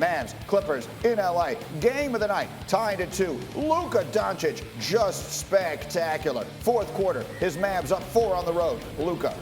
Mavs, Clippers in LA. Game of the night, tied at 2. Luka Doncic, just spectacular. Fourth quarter, his Mavs up 4 on the road. Luka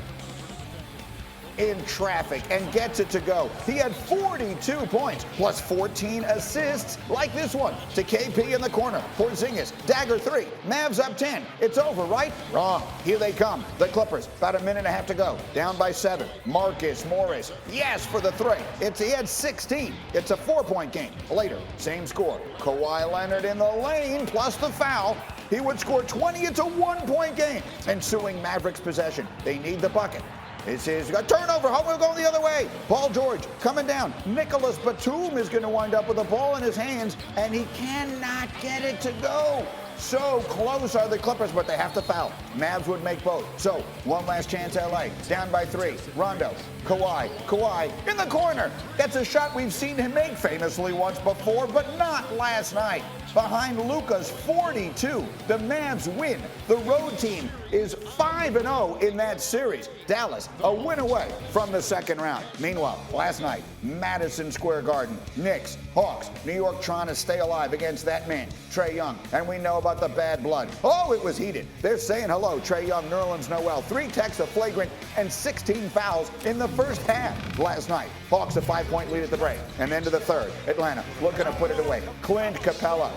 in traffic and gets it to go. He had 42 points plus 14 assists like this one to KP in the corner. Porzingis, dagger 3. Mavs up 10. It's over, right? Wrong. Here they come. The Clippers, about a minute and a half to go. Down by 7. Marcus Morris, yes, for the 3. He had 16. It's a 4-point game. Later, same score. Kawhi Leonard in the lane plus the foul. He would score 20. It's a 1-point game. Ensuing Mavericks possession. They need the bucket. This is a turnover. Home will go the other way. Paul George coming down. Nicholas Batum is going to wind up with the ball in his hands, and he cannot get it to go. So close are the Clippers, but they have to foul. Mavs would make both. So one last chance, LA. Down by 3. Rondo. Kawhi in the corner. That's a shot we've seen him make famously once before, but not last night. Behind Luka's 42, the Mavs win. The road team is 5-0 in that series. Dallas, a win away from the second round. Meanwhile, last night, Madison Square Garden, Knicks, Hawks, New York trying to stay alive against that man, Trae Young. And we know about the bad blood. Oh, it was heated. They're saying hello, Trae Young, Nerlens Noel. 3 techs of flagrant and 16 fouls in the first half last night. Hawks a 5-point lead at the break. And then to the third, Atlanta looking to put it away. Clint Capella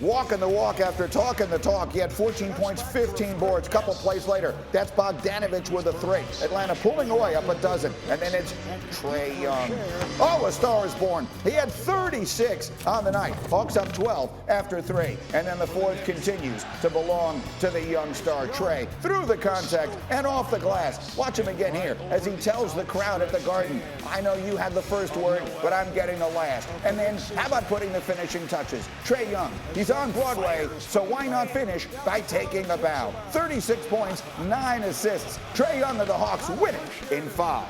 walking the walk after talking the talk. He had 14 points, 15 boards. Couple plays later, that's Bogdanovich with a 3. Atlanta pulling away up a dozen. And then it's Trae Young. Oh, a star is born. He had 36 on the night. Hawks up 12 after 3. And then the fourth continues to belong to the young star, Trae. Through the contact and off the glass. Watch him again here as he tells the crowd at the Garden, I know you had the first word, but I'm getting the last. And then how about putting the finishing touches? Trae Young, he's on Broadway, so why not finish by taking a bow? 36 points, 9 assists. Trae Young of the Hawks win it in 5.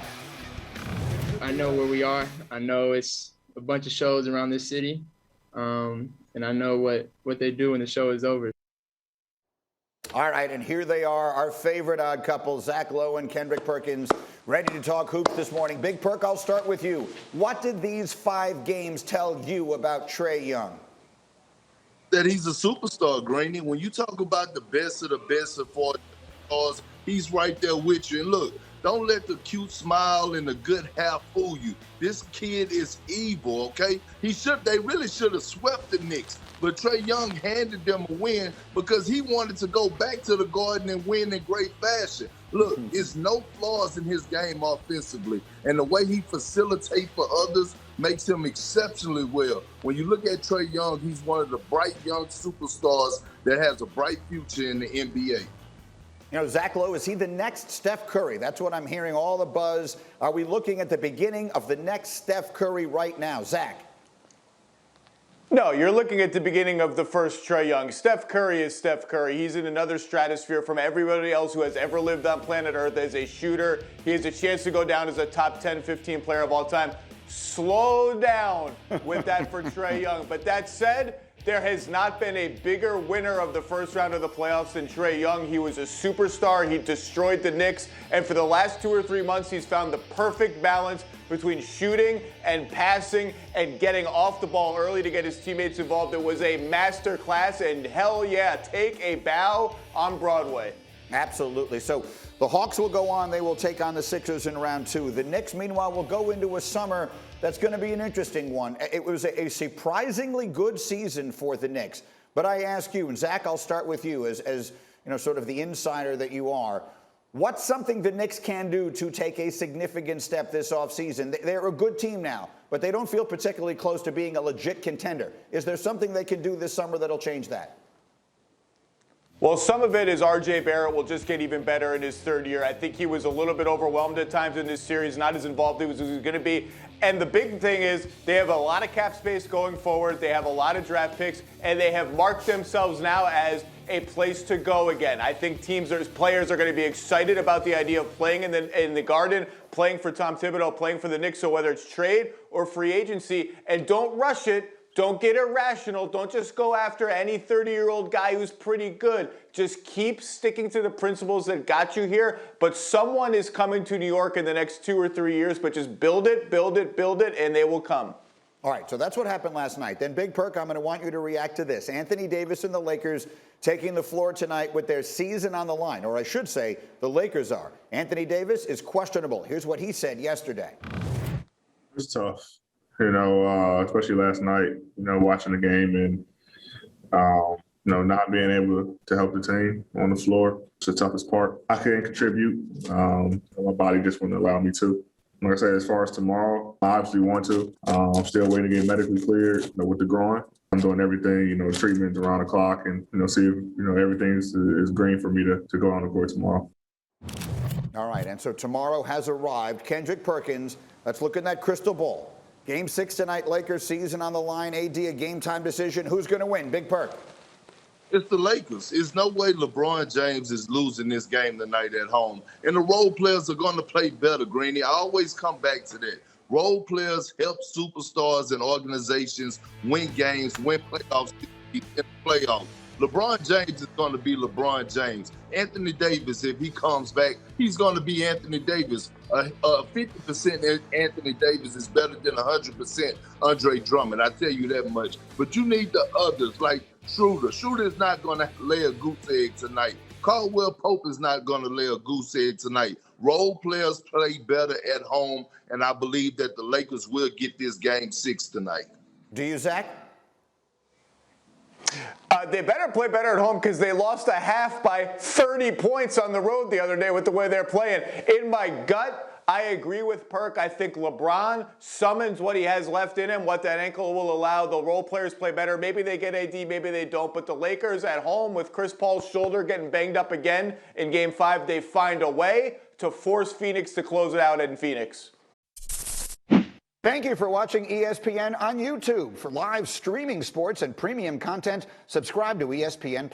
I know where we are. I know it's a bunch of shows around this city, and I know what they do when the show is over. All right, and here they are, our favorite odd couple, Zach Lowe and Kendrick Perkins, ready to talk hoops this morning. Big Perk, I'll start with you. What did these 5 games tell you about Trae Young? That he's a superstar, Granny. When you talk about the best of stars, he's right there with you. And look, don't let the cute smile and the good hair fool you. This kid is evil, okay? They really should have swept the Knicks, but Trae Young handed them a win because he wanted to go back to the Garden and win in great fashion. Look, it's no flaws in his game offensively, and the way he facilitates for others makes him exceptionally well. When you look at Trae Young, he's one of the bright young superstars that has a bright future in the NBA. You know, Zach Lowe, is he the next Steph Curry? That's what I'm hearing, all the buzz. Are we looking at the beginning of the next Steph Curry right now? Zach? No, you're looking at the beginning of the first Trae Young. Steph Curry is Steph Curry. He's in another stratosphere from everybody else who has ever lived on planet Earth as a shooter. He has a chance to go down as a top 10, 15 player of all time. Slow down with that for Trae Young. But that said, there has not been a bigger winner of the first round of the playoffs than Trae Young. He was a superstar. He destroyed the Knicks. And for the last 2 or 3 months, he's found the perfect balance between shooting and passing and getting off the ball early to get his teammates involved. It was a master class, and hell yeah, take a bow on Broadway. Absolutely. So the Hawks will go on. They will take on the Sixers in round 2. The Knicks, meanwhile, will go into a summer that's going to be an interesting one. It was a surprisingly good season for the Knicks. But I ask you, and Zach, I'll start with you as you know, sort of the insider that you are. What's something the Knicks can do to take a significant step this offseason? They're a good team now, but they don't feel particularly close to being a legit contender. Is there something they can do this summer that'll change that? Well, some of it is R.J. Barrett will just get even better in his 3rd year. I think he was a little bit overwhelmed at times in this series, not as involved as he was going to be. And the big thing is they have a lot of cap space going forward. They have a lot of draft picks, and they have marked themselves now as a place to go again. I think players are going to be excited about the idea of playing in the Garden, playing for Tom Thibodeau, playing for the Knicks. So whether it's trade or free agency, and don't rush it. Don't get irrational. Don't just go after any 30-year-old guy who's pretty good. Just keep sticking to the principles that got you here. But someone is coming to New York in the next 2 or 3 years, but just build it, build it, build it, and they will come. All right, so that's what happened last night. Then, Big Perk, I'm going to want you to react to this. Anthony Davis and the Lakers taking the floor tonight with their season on the line, or I should say the Lakers are. Anthony Davis is questionable. Here's what he said yesterday. It's tough, especially last night, watching the game and, not being able to help the team on the floor. It's the toughest part. I couldn't contribute. My body just wouldn't allow me to. Like I said, as far as tomorrow, I obviously want to. I'm still waiting to get medically cleared with the groin. I'm doing everything, treatments around the clock and, see if, everything is green for me to go on the court tomorrow. All right, and so tomorrow has arrived. Kendrick Perkins, let's look in that crystal ball. Game 6 tonight, Lakers season on the line. AD, a game-time decision. Who's going to win? Big Perk. It's the Lakers. There's no way LeBron James is losing this game tonight at home. And the role players are going to play better, Greeny. I always come back to that. Role players help superstars and organizations win games, win playoffs, in the playoffs. LeBron James is going to be LeBron James. Anthony Davis, if he comes back, he's going to be Anthony Davis. 50% Anthony Davis is better than 100% Andre Drummond. I tell you that much. But you need the others like Schroeder. Schroeder is not going to lay a goose egg tonight. Caldwell Pope is not going to lay a goose egg tonight. Role players play better at home, and I believe that the Lakers will get this game 6 tonight. Do you, Zach? They better play better at home because they lost a half by 30 points on the road the other day with the way they're playing. In my gut, I agree with Perk. I think LeBron summons what he has left in him, what that ankle will allow. The role players play better. Maybe they get AD, maybe they don't. But the Lakers at home with Chris Paul's shoulder getting banged up again in Game 5, they find a way to force Phoenix to close it out in Phoenix. Thank you for watching ESPN on YouTube. For live streaming sports and premium content, subscribe to ESPN+.